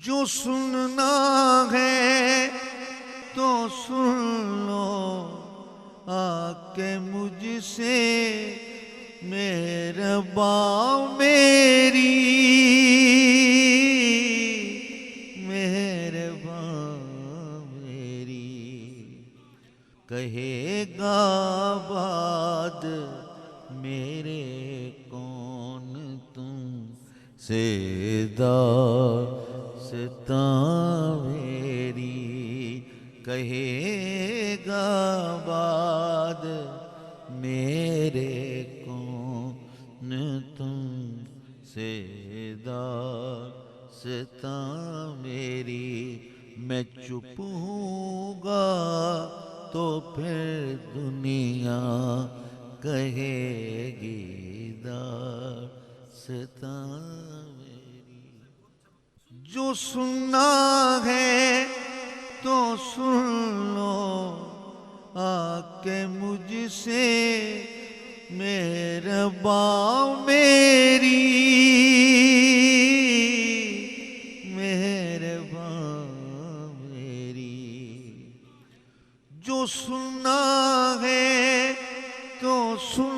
جو سننا ہے تو سن لو آ کے مجھ سے مہرباں میری، مہرباں میری۔ کہے گا بات میرے کون تم سے داستاں میری، کہے گا بات میرے کون تم سے داستاں میری۔ میں چپ ہوں گا تو پھر دنیا کہے گی داستاں میری۔ جو سننا ہے تو سن لو آ کے مجھ سے مہرباں میری، مہرباں میری۔ جو سننا ہے تو سن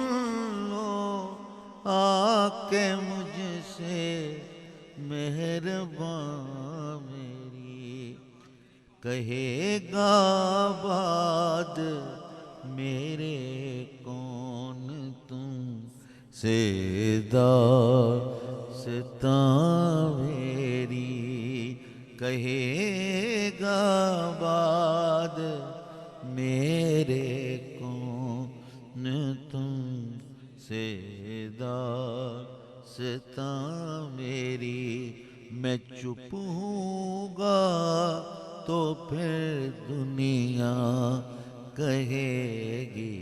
لو آ کے مجھ سے مہرباں میری۔ کہے گا بات میرے کون تم سے داستاں میری، کہے گا بات میرے کون تم سے داستاں میری۔ میں چپ ہوں گا تو پھر دنیا کہے گی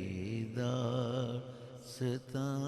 داستاں